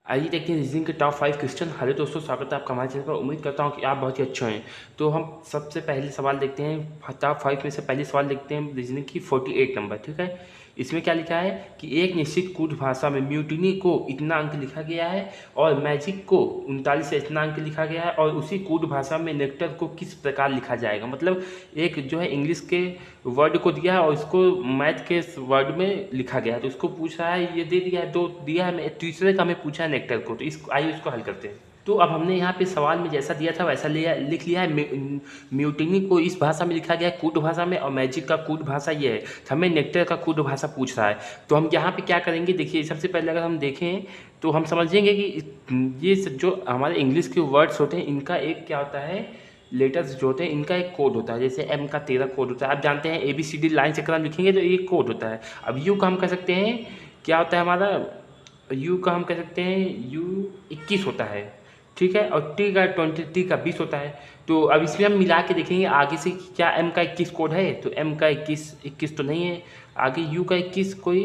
आइए देखते हैं रीजनिंग के टॉप 5 क्वेश्चन। हेलो दोस्तों, स्वागत है आपका हमारे चैनल पर। उम्मीद करता हूँ कि आप बहुत ही अच्छे हैं। तो हम सबसे पहले सवाल देखते हैं, टॉप 5 में से पहले सवाल देखते हैं रीजनिंग की 48 नंबर। ठीक है, इसमें क्या लिखा है कि एक निश्चित कूट भाषा में म्यूटिनी को इतना अंक लिखा गया है और मैजिक को 39 से इतना अंक लिखा गया है, और उसी कूट भाषा में नेक्टर को किस प्रकार लिखा जाएगा। मतलब एक जो है इंग्लिश के वर्ड को दिया है और इसको मैथ के वर्ड में लिखा गया है। तो उसको पूछ रहा है, ये दे दिया है, दो दिया है, तीसरे का हमें पूछा है नेक्टर को। तो इसको आइए इसको हल करते हैं। तो अब हमने यहाँ पे सवाल में जैसा दिया था वैसा लिख लिया है। म्यूटिनी को इस भाषा में लिखा गया है, कूट भाषा में, और मैजिक का कूट भाषा ये है। तो हमें नेक्टर का कूट भाषा पूछ रहा है। तो हम यहाँ पे क्या करेंगे, देखिए सबसे पहले अगर हम देखें तो हम समझेंगे कि ये जो हमारे इंग्लिश के वर्ड्स होते हैं इनका एक क्या होता है, लेटर्स जो होते हैं इनका एक कोड होता है। जैसे एम का 13 कोड होता है। आप जानते हैं ABCD लाइन से अगर हम लिखेंगे तो एक कोड होता है। अब यू का हम कह सकते हैं क्या होता है हमारा, यू का हम कह सकते हैं यू 21 होता है। ठीक है, और टी का 20, टी का 20 होता है। तो अब इसमें हम मिला के देखेंगे आगे से कि क्या एम का 21 कोड है। तो एम का 21 तो नहीं है। आगे यू का 21 कोई,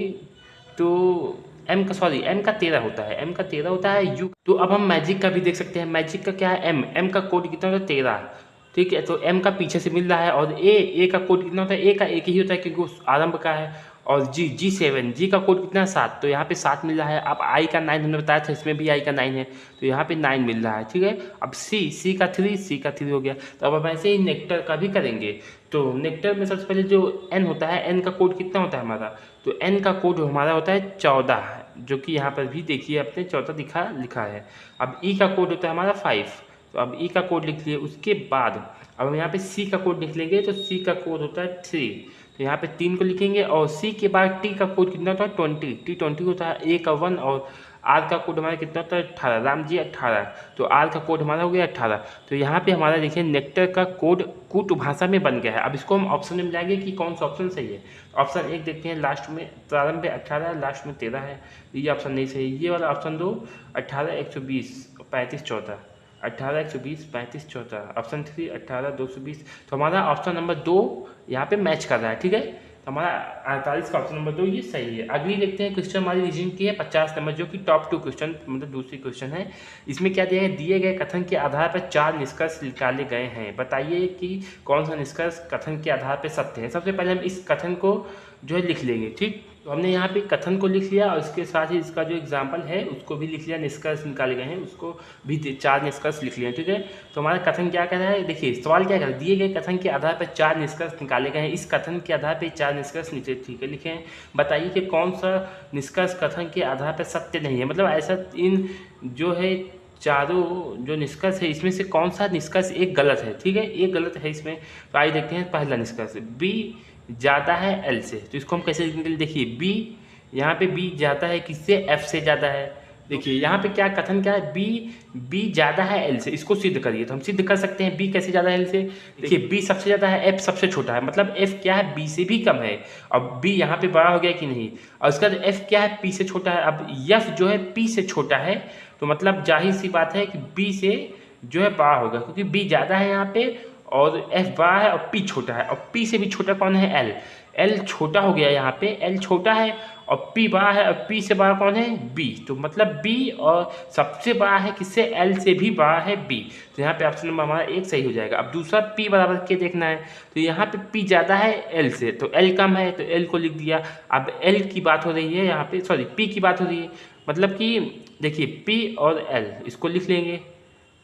तो एम का 13 होता है। एम का 13 होता है यू। तो अब हम मैजिक का भी देख सकते हैं। मैजिक का क्या है, एम का कोड कितना होता है 13। ठीक है, तो एम का पीछे से मिल रहा है। और ए का कोड कितना होता है, ए का एक ही होता है क्योंकि उस आरंभ का है। और G7, जी का कोड कितना है 7। तो यहाँ पे 7 मिल रहा है। अब आई का 9 हमने बताया था, इसमें भी आई का 9 है, तो यहाँ पे 9 मिल रहा है। ठीक है, अब सी का 3 हो गया। तो अब हम ऐसे ही नेक्टर का भी करेंगे। तो नेक्टर में सबसे पहले जो एन होता है, एन का कोड कितना होता है हमारा, तो एन का कोड हमारा होता है 14, जो कि यहाँ पर भी देखिए अपने 14 लिखा है। अब ई का कोड होता है हमारा 5। तो अब ई का कोड लिख लिए। उसके बाद अब हम यहाँ पे सी का कोड लिख लेंगे। तो सी का कोड होता है 3। तो यहाँ पे 3 को लिखेंगे। और सी के बाद टी का कोड कितना होता है 20 होता है। ए का 1 और आर का कोड हमारा कितना होता है 18। राम जी 18। तो आर का कोड हमारा हो गया 18। तो यहाँ पे हमारा देखिए नेक्टर का कोड कूट भाषा में बन गया है। अब इसको हम ऑप्शन में मिलाएंगे कि कौन सा ऑप्शन सही है। ऑप्शन 1 देखते हैं, लास्ट में प्रारंभ में 18 है, लास्ट में 13 है। ये ऑप्शन नहीं सही। ये वाला ऑप्शन 2, 18 120 35 14, 18 120 35 14। ऑप्शन 3 18 220। तो हमारा ऑप्शन नंबर 2 यहाँ पे मैच कर रहा है। ठीक है, तो हमारा 48 का ऑप्शन नंबर 2 ये सही है। अगली देखते हैं क्वेश्चन हमारी रीजनिंग की है 50 नंबर, जो कि टॉप 2 क्वेश्चन मतलब दूसरी क्वेश्चन है। इसमें क्या दिया है, दिए गए कथन के आधार पर 4 निष्कर्ष निकाले गए हैं। बताइए कि कौन सा निष्कर्ष कथन के आधार पर सत्य है। सबसे पहले हम इस कथन को जो है लिख लेंगे। ठीक, तो हमने यहाँ पे कथन को लिख लिया और इसके साथ ही इसका जो एग्जाम्पल है उसको भी लिख लिया। निष्कर्ष निकाले गए हैं उसको भी 4 निष्कर्ष लिख लिए। ठीक है, तो हमारा कथन क्या कह रहा है, देखिए सवाल क्या कर रहा है, दिए गए कथन के आधार पर 4 निष्कर्ष निकाले गए हैं। इस कथन के आधार पर 4 निष्कर्ष नीचे ठीक है लिखे हैं। बताइए कि कौन सा निष्कर्ष कथन के आधार पर सत्य नहीं है। मतलब ऐसा इन जो है चारों जो निष्कर्ष है इसमें से कौन सा निष्कर्ष एक गलत है। ठीक है, एक गलत है इसमें। तो आइए देखते हैं पहला निष्कर्ष, बी ज़्यादा है एल से। तो इसको हम कैसे लिखेंगे, देखिए बी, यहाँ पे बी ज़्यादा है किससे, एफ से ज़्यादा है। देखिए यहाँ पे क्या कथन क्या है, बी ज़्यादा है एल से। इसको सिद्ध करिए। तो हम सिद्ध कर सकते हैं बी कैसे ज़्यादा है एल से। देखिए बी सबसे ज़्यादा है, एफ सबसे छोटा है, मतलब एफ क्या है, बी से भी कम है। अब बी यहाँ पे बड़ा हो गया कि नहीं। और उसका एफ क्या है, पी से छोटा है। अब एफ जो है पी से छोटा है, तो मतलब जाहिर सी बात है कि बी से जो है बड़ा होगा, क्योंकि बी ज़्यादा है यहाँ पे और एफ बड़ा है और पी छोटा है। और पी से भी छोटा कौन है, एल। एल छोटा हो गया यहाँ पे, एल छोटा है और पी बड़ा है, और पी से बड़ा कौन है, बी। तो मतलब बी और सबसे बड़ा है किससे, एल से भी बड़ा है बी। तो यहाँ पे ऑप्शन नंबर हमारा 1 सही हो जाएगा। अब दूसरा पी बराबर के देखना है। तो यहाँ पे पी ज़्यादा है एल से, तो एल कम है, तो एल को लिख दिया। अब एल की बात हो रही है यहाँ पे, सॉरी पी की बात हो रही है। मतलब कि देखिए पी और एल इसको लिख लेंगे।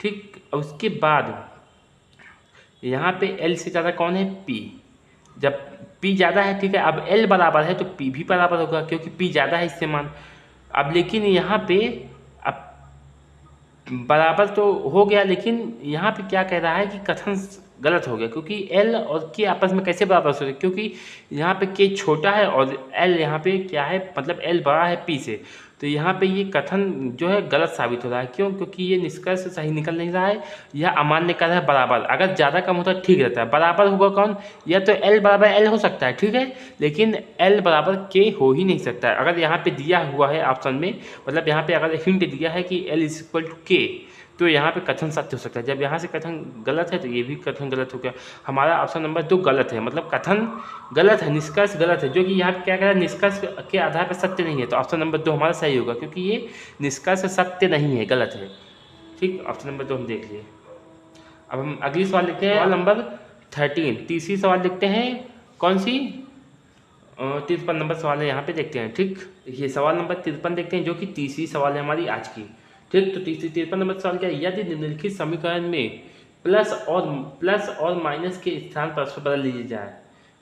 ठीक, और उसके बाद यहाँ पे एल से ज़्यादा कौन है, पी। जब पी ज़्यादा है, ठीक है, अब एल बराबर है तो पी भी बराबर होगा क्योंकि पी ज़्यादा है इससे मान। अब लेकिन यहाँ पे अब बराबर तो हो गया, लेकिन यहाँ पे क्या कह रहा है कि कथन गलत हो गया, क्योंकि एल और के आपस में कैसे बराबर हो सकते, क्योंकि यहाँ पे के छोटा है और एल यहाँ पे क्या है, मतलब एल बड़ा है पी से। तो यहाँ पे ये कथन जो है गलत साबित हो रहा है। क्यों, क्योंकि ये निष्कर्ष सही निकल नहीं रहा है। यह अमान्य कर रहा है बराबर। अगर ज़्यादा कम होता है ठीक रहता है। बराबर होगा कौन, या तो एल बराबर एल हो सकता है, ठीक है, लेकिन एल बराबर के हो ही नहीं सकता है। अगर यहाँ पे दिया हुआ है ऑप्शन में, मतलब यहाँ पे अगर हिंट दिया है कि एल इज इक्वल टू के, तो यहाँ पे कथन सत्य हो सकता है। जब यहाँ से कथन गलत है तो ये भी कथन गलत हो गया। हमारा ऑप्शन नंबर 2 गलत है, मतलब कथन गलत है, निष्कर्ष गलत है, जो कि यहाँ पे क्या कह रहा है, निष्कर्ष के आधार पर सत्य नहीं है। तो ऑप्शन नंबर 2 हमारा सही होगा, क्योंकि ये निष्कर्ष सत्य नहीं है, गलत है। ठीक, ऑप्शन नंबर 2 हम देख लिए। अब हम अगली सवाल लिखते हैं, सवाल नंबर 13। तीसरी सवाल लिखते हैं, कौन सी, 53 नंबर सवाल है, यहाँ पे देखते हैं। ठीक, ये सवाल नंबर 53 देखते हैं, जो कि तीसरी सवाल है हमारी आज की। ठीक, तो 53 नंबर सवाल क्या है, यदि निम्नलिखित समीकरण में प्लस और माइनस के स्थान परस्पर बदल दिए जाए,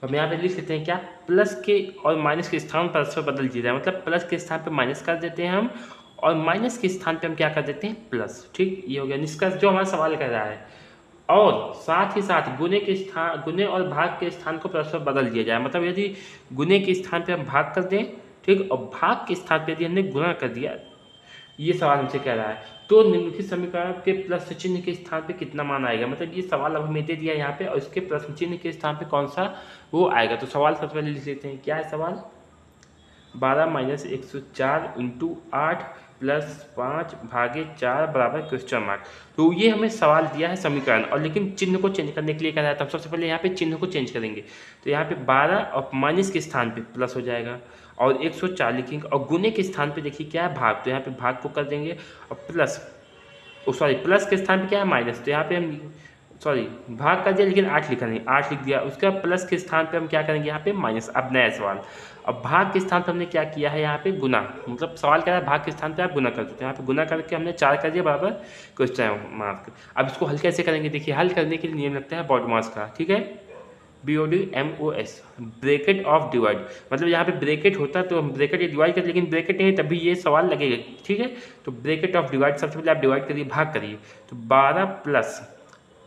तो हम यहाँ पे लिख लेते हैं क्या, प्लस के और माइनस के स्थान परस्पर बदल दिए जाए, मतलब प्लस के स्थान पे माइनस कर देते हैं हम, और माइनस के स्थान पे हम क्या कर देते हैं, प्लस। ठीक, ये हो गया निष्कर्ष जो हमारा सवाल कर रहा है। और साथ ही साथ गुने और भाग के स्थान को परस्पर बदल दिया जाए, मतलब यदि गुने के स्थान पे हम भाग कर दें, ठीक, और भाग के स्थान पे यदि हमने गुणा कर दिया, ये सवाल हमसे कह रहा है। तो निम्नलिखित समीकरण के प्लस चिन्ह के स्थान पे कितना मान आएगा, मतलब ये सवाल अब हमें दे दिया यहाँ पे, और इसके प्लस चिन्ह के स्थान पे कौन सा वो आएगा। तो सवाल सबसे पहले लिख लेते हैं, क्या है सवाल, 12 - 104 × 8 + 5 भागे 4 बराबर क्वेश्चन मार्क। तो ये हमें सवाल दिया है समीकरण, और लेकिन चिन्ह को चेंज करने के लिए कह रहा है। तो हम सबसे पहले यहाँ पे चिन्ह को चेंज करेंगे। तो यहाँ पे 12 और माइनस के स्थान पे प्लस हो जाएगा, और 104 लिखेंगे, और गुने के स्थान पे देखिए क्या है, भाग। तो यहाँ पे भाग को कर देंगे, और प्लस के स्थान पे क्या है, माइनस। तो यहाँ पे हम भाग कर दिया, लेकिन 8 लिखा नहीं, 8 लिख दिया। उसका प्लस के स्थान पे हम क्या करेंगे, यहाँ पे माइनस। अब नया सवाल, अब भाग के स्थान पे हमने क्या किया है, यहाँ पे गुना, मतलब सवाल कह रहा है भाग के स्थान पे आप गुना कर सकते हैं। यहाँ पे गुना करके हमने 4 कर दिया बराबर क्वेश्चन मार्क। अब इसको हल कैसे करेंगे, देखिए हल करने के लिए नियम लगता है BODMAS का। ठीक है, BODMAS, ब्रैकेट ऑफ डिवाइड, मतलब यहाँ पे ब्रैकेट होता तो हम ब्रैकेट डिवाइड कर, लेकिन ब्रैकेट नहीं तभी ये सवाल लगेगा। ठीक है, तो ब्रैकेट ऑफ डिवाइड, सबसे पहले आप डिवाइड करिए, भाग करिए। तो 12 +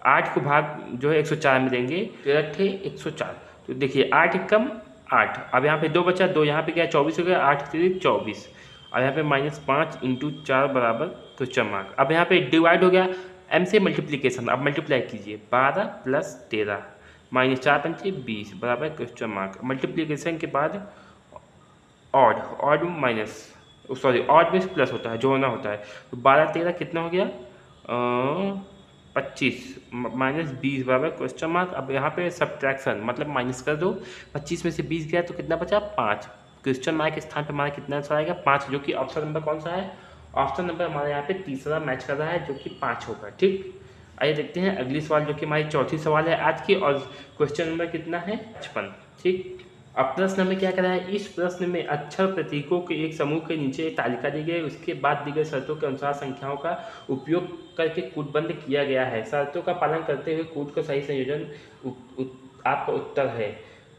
8 को भाग जो है 104 में देंगे, 104। तो देखिए 8 कम 8, अब यहाँ पे 2 बचा, 2 यहाँ पे क्या 24 हो गया, 8 × 3 = 24, और यहाँ पे -5 × 4 बराबर क्वेश्चन मार्क। अब यहाँ पे डिवाइड हो गया, m से मल्टीप्लीकेशन, अब मल्टीप्लाई कीजिए, 12 + 13 -4 × 5 = 20 बराबर क्वेश्चन मार्क। मल्टीप्लीकेशन के बाद ऑड में प्लस होता है, जोड़ना होता है। तो 12 13 कितना हो गया, 25 -20 बराबर क्वेश्चन मार्क। अब यहाँ पे सब्ट्रैक्शन, मतलब माइनस कर दो, 25 में से 20 गया तो कितना बचा, 5। क्वेश्चन मार्क के स्थान पर हमारा कितना आंसर आएगा, 5, जो कि ऑप्शन नंबर कौन सा है, ऑप्शन नंबर हमारे यहाँ पे तीसरा मैच कर रहा है, जो कि 5 होगा। ठीक, आइए देखते हैं अगली सवाल, जो कि हमारी चौथी सवाल है आज की, और क्वेश्चन नंबर कितना है, 55। ठीक, अब प्रश्न में क्या करा है, इस प्रश्न में अक्षर प्रतीकों के एक समूह के नीचे एक तालिका दी गई है, उसके बाद दी गई शर्तों के अनुसार संख्याओं का उपयोग करके कूटबंध किया गया है। शर्तों का पालन करते हुए कूट का सही संयोजन आपका उत्तर है।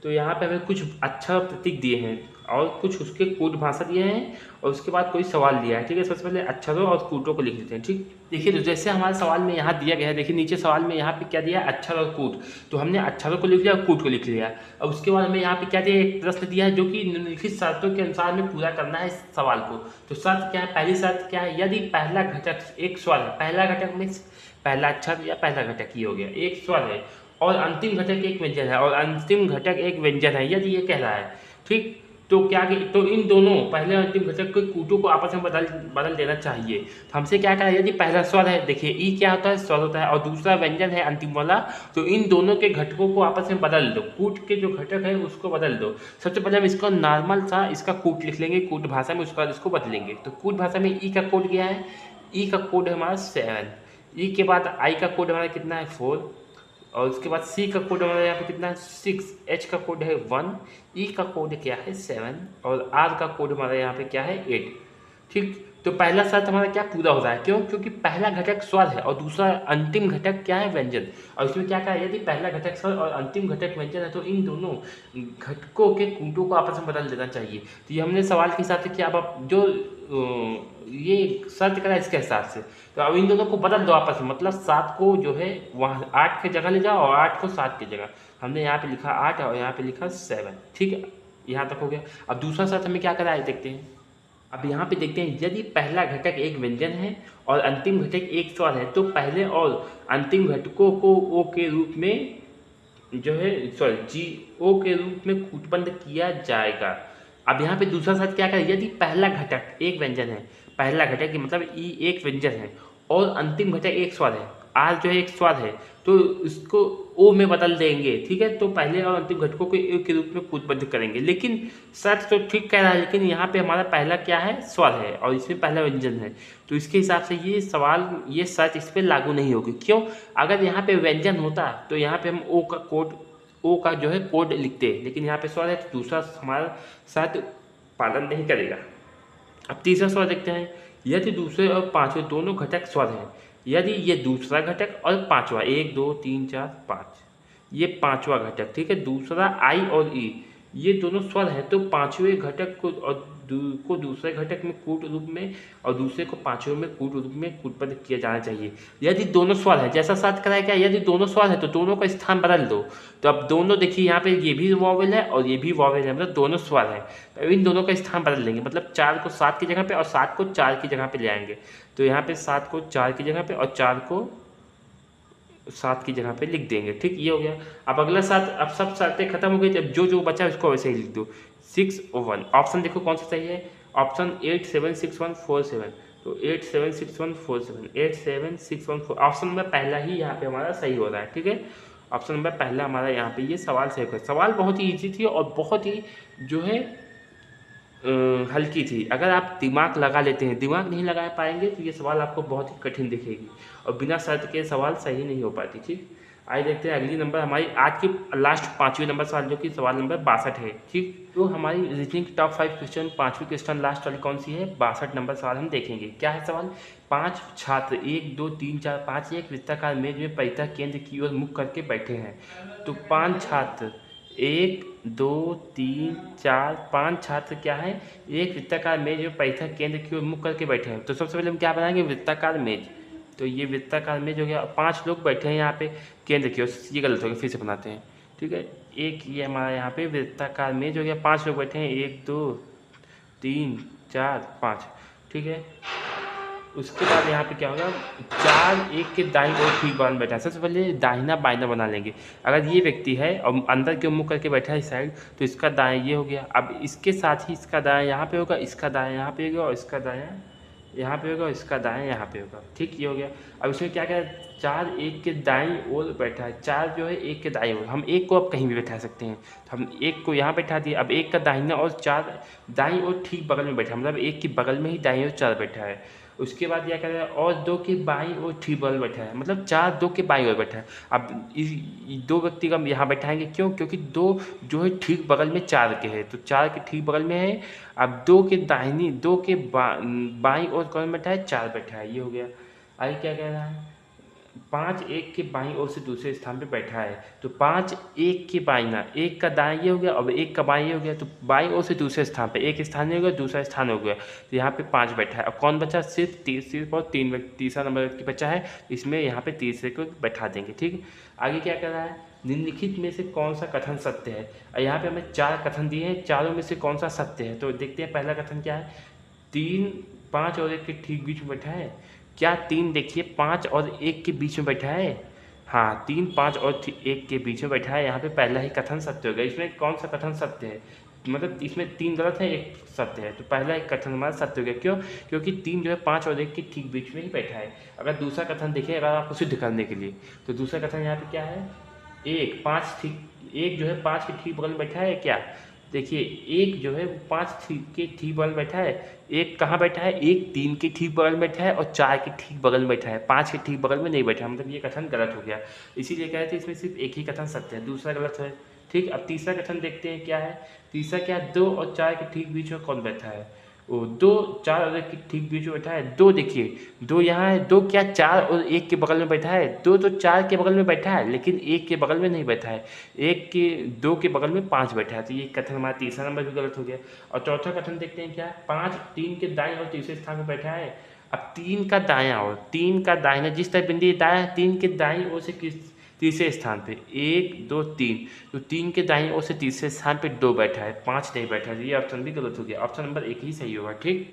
तो यहाँ पे हमें कुछ अक्षर प्रतीक दिए हैं, और कुछ उसके कूट भाषा दिए हैं, और उसके बाद कोई सवाल दिया है। ठीक है, सबसे पहले अक्षरों और कूटों को लिख लेते हैं। ठीक, देखिए तो जैसे हमारे सवाल में यहाँ दिया गया है, देखिए नीचे सवाल में यहाँ पे क्या दिया है, अक्षर और कूट। तो हमने अक्षरों को लिख लिया और कूट को लिख लिया। और उसके बाद हमें यहाँ पे क्या दिया, एक प्रश्न दिया है, जो कि निम्नलिखित शर्तों के अनुसार हमें पूरा करना है इस सवाल को। तो शर्त क्या है, पहली शर्त क्या है, यदि पहला घटक एक स्वर है, पहला घटक में पहला अक्षर या पहला घटक ये हो गया, एक स्वर है, और अंतिम घटक एक व्यंजन है, और अंतिम घटक एक व्यंजन है, यदि ये कह रहा है। ठीक, तो क्या तो इन दोनों पहले और अंतिम घटक के कूटों को आपस में बदल देना चाहिए। तो हमसे क्या कहा, यदि पहला स्वर है, देखिए ई क्या होता है, स्वर होता है, और दूसरा व्यंजन है अंतिम वाला, तो इन दोनों के घटकों को आपस में बदल दो, कूट के जो घटक है उसको बदल दो। सबसे पहले हम इसको नॉर्मल सा इसका कूट लिख लेंगे कूट भाषा में, उसके बाद इसको बदलेंगे। तो कूट भाषा में ई का कोड क्या है, ई का कोड है हमारा 7, ई के बाद आई का कोड हमारा कितना है 4, और उसके बाद सी का कोड हमारा यहाँ पे कितना है 6, एच का कोड है 1, ई का कोड क्या है 7, और आर का कोड हमारा यहाँ पे क्या है 8। ठीक, तो पहला शर्त हमारा क्या पूरा हो रहा है, क्यों, क्योंकि पहला घटक स्वर है और दूसरा अंतिम घटक क्या है, व्यंजन। और इसमें क्या कहा, यदि पहला घटक स्वर और अंतिम घटक व्यंजन है, तो इन दोनों घटकों के कूटों को आपस में बदल देना चाहिए। तो ये हमने सवाल के हिसाब से किया। अब आप जो ये शर्त करा इसके हिसाब से, तो अब इन दोनों को बदल दो आपस में, मतलब 7 को जो है वहाँ 8 की जगह ले जाओ, और 8 को 7 की जगह। हमने यहाँ पे लिखा 8 और यहाँ पे लिखा 7। ठीक है, यहाँ तक हो गया। अब दूसरा शर्त हमें क्या करा है देखते हैं। अब यहाँ पे देखते हैं, यदि पहला घटक एक व्यंजन है और अंतिम घटक एक स्वर है, तो पहले और अंतिम घटकों को ओ के रूप में जो है ओ के रूप में कूटबंध किया जाएगा। अब यहाँ पे दूसरा शर्त क्या करें, यदि पहला घटक एक व्यंजन है, पहला घटक मतलब ई एक व्यंजन है, और अंतिम घटक एक स्वर है, आर जो है एक स्वर है, तो इसको ओ में बदल देंगे, ठीक है। तो पहले और अंतिम घटकों को ए के रूप में कूटबद्ध करेंगे। लेकिन शर्त तो ठीक कह रहा है, लेकिन यहाँ पे हमारा पहला क्या है, स्वर है, और इसमें पहला व्यंजन है, तो इसके हिसाब से ये सवाल, ये शर्त इस पर लागू नहीं होगी। क्यों? अगर यहाँ पे व्यंजन होता तो यहाँ पे हम ओ का जो है कोड लिखते, लेकिन यहाँ पे स्वर है तो दूसरा हमारा शर्त पालन नहीं करेगा। अब तीसरा स्वर देखते हैं। यदि दूसरे और पांचवें दोनों घटक स्वर हैं, यदि ये दूसरा घटक और पांचवा, 1 2 3 4 5, ये पांचवा घटक, ठीक है, दूसरा आई और ई, ये दोनों स्वर हैं, तो पांचवें घटक को दूसरे घटक में कूट रूप में और दूसरे को पांचवें में कूट रूप में कूटबद्ध किया जाना चाहिए। यदि दोनों स्वर है, जैसा साथ कराया क्या, यदि दोनों स्वर है तो दोनों का स्थान बदल दो। तो अब दोनों देखिए, यहाँ पे ये भी वॉवेल है और ये भी वॉवेल है, मतलब दोनों स्वर है, तो इन दोनों का स्थान बदल देंगे। मतलब 4 को 7 की जगह पे और 7 को 4 की जगह पे ले आएंगे। तो यहाँ पे 7 को 4 की जगह पे और 4 को 7 की जगह पे लिख देंगे, ठीक, ये हो गया। अब अगला 7, अब सब शर्तें खत्म हो गई, अब जो बचा उसको वैसे ही लिख दो। 6 और 1, ऑप्शन देखो कौन सा सही है, ऑप्शन 8 7 6 1 4 7, तो 8 7 6 1 4 7, 8 7 6 1 4, ऑप्शन नंबर पहला ही यहाँ पे हमारा सही हो रहा है, ठीक है। ऑप्शन नंबर पहला हमारा यहाँ पे ये सवाल सही है। सवाल बहुत ही ईजी थी और बहुत ही जो है हल्की थी। अगर आप दिमाग लगा लेते हैं, दिमाग नहीं लगा पाएंगे तो ये सवाल आपको बहुत ही कठिन दिखेगी और बिना शर्त के सवाल सही नहीं हो पाती, ठीक। आइए देखते हैं अगली नंबर हमारी आज की लास्ट 5वीं नंबर सवाल, जो कि सवाल नंबर 62 है, ठीक। तो हमारी रीजनिंग टॉप 5 क्वेश्चन 5वीं क्वेश्चन लास्ट वाली कौन सी है, 62 नंबर सवाल हम देखेंगे। क्या है सवाल, 5 छात्र 1 2 3 4 5 एक वृत्ताकार मेज में परीक्षा केंद्र की ओर मुख करके बैठे हैं। तो 5 छात्र 1 2 3 4 5 छात्र क्या है, एक वृत्ताकार मेज में परीक्षा केंद्र की ओर मुख करके बैठे हैं। तो सबसे पहले हम क्या बनाएंगे, वृत्ताकार मेज। तो ये वृत्ताकार मेज हो गया, 5 लोग बैठे हैं यहाँ पे केंद्र की ओर, ये गलत हो गया, फिर से बनाते हैं, ठीक है। एक ये हमारा यहाँ पे वृत्ताकार मेज हो गया, 5 लोग बैठे हैं, 1 2 3 4 5, ठीक है। उसके बाद यहाँ पे क्या होगा, 4 एक के दाईं ओर ठीक बगल में बैठा है। सबसे पहले दाहिना बाइना बना लेंगे। अगर ये व्यक्ति है और अंदर के मुँह करके बैठा है इस साइड, तो इसका दाएं ये हो गया। अब इसके साथ ही इसका दाएं यहाँ पे होगा, इसका दाएं यहाँ पे होगा और इसका दायां यहाँ पे होगा और इसका दाएं यहाँ पे होगा, ठीक, ये हो गया। अब इसमें क्या क्या, 4 एक के दाईं ओर बैठा है, 4 जो है एक के दाईं ओर, हम एक को अब कहीं भी बैठा सकते हैं, तो हम एक को यहाँ बैठा दिए। अब एक का दाहिना और 4 दाईं ओर ठीक बगल में बैठा, मतलब एक की बगल में ही दाईं ओर 4 बैठा है। उसके बाद क्या कर रहा है, और 2 के बाईं ओर ठीक बगल बैठा है, मतलब 4 2 के बाईं ओर बैठा है। अब इस 2 व्यक्ति का हम यहाँ बैठाएंगे, क्यों, क्योंकि 2 जो है ठीक बगल में 4 के है, तो 4 के ठीक बगल में है। अब 2 के दाहिनी 2 के बाईं ओर कौन बैठा है, 4 बैठा है, ये हो गया। आगे क्या कह रहा है, 5 एक के बाईं ओर से दूसरे स्थान पे बैठा है। तो 5 एक के बाईं, एक का दाएं ये हो गया और एक का बाईं ये हो गया, तो बाईं ओर से दूसरे स्थान पे, एक स्थान ये हो गया, दूसरा स्थान हो गया, तो यहाँ पे 5 बैठा है। अब कौन बचा, सिर्फ और 3 तीसरा नंबर की बचा है, इसमें यहाँ पे तीसरे को बैठा देंगे, ठीक। आगे क्या कर रहा है, निम्नलिखित में से कौन सा कथन सत्य है। और यहाँ पे हमें 4 कथन दिए हैं, चारों में से कौन सा सत्य है। तो देखते हैं पहला कथन क्या है, 3 5 और 1 के ठीक बीच में बैठा है। क्या 3 देखिए 5 और 1 के बीच में बैठा है, हाँ 3 5 और 1 के बीच में बैठा है, यहाँ पे पहला ही कथन सत्य हो गया। इसमें कौन सा कथन सत्य है, मतलब इसमें 3 गलत है 1 सत्य है, तो पहला एक कथन हमारा सत्य हो गया। क्यों, क्योंकि 3 जो है 5 और 1 के ठीक बीच में ही बैठा है। अगर दूसरा कथन देखें, अगर आपको सिद्ध करने के लिए, तो दूसरा कथन यहाँ पे क्या है, 1 जो है 5 के ठीक बगल में बैठा है। क्या देखिए, 1 जो है 5 के ठीक बगल में बैठा है, 1 कहाँ बैठा है, 1 3 के ठीक बगल में बैठा है और 4 के ठीक बगल में बैठा है, 5 के ठीक बगल में नहीं बैठा, मतलब ये कथन गलत हो गया। इसीलिए कह रहे थे इसमें सिर्फ एक ही कथन सत्य है, दूसरा गलत है, ठीक। अब तीसरा कथन देखते हैं क्या है, तीसरा क्या है, 2 और 4 के ठीक बीच में कौन बैठा है, वो 2 4 और 1 के ठीक बीच में बैठा है। 2 देखिए, 2 यहाँ है, 2 क्या 4 और 1 के बगल में बैठा है, 2 तो 4 के बगल में बैठा है लेकिन 1 के बगल में नहीं बैठा है, 2 के बगल में 5 बैठा है, तो ये कथन हमारा तीसरा नंबर भी गलत हो गया। और चौथा कथन देखते हैं क्या है, 5 3 के दाएं और तीसरे स्थान में बैठा है। अब 3 का दायां और 3 का दाहिना, जिस तरह बिंदी दायां 3 के दाईं ओर से तीसरे स्थान पे 1 2 3, तो 3 के दाईं ओर से तीसरे स्थान पे 2 बैठा है, 5 नहीं बैठा है, ये ऑप्शन भी गलत हो गया। ऑप्शन नंबर 1 ही सही होगा, ठीक।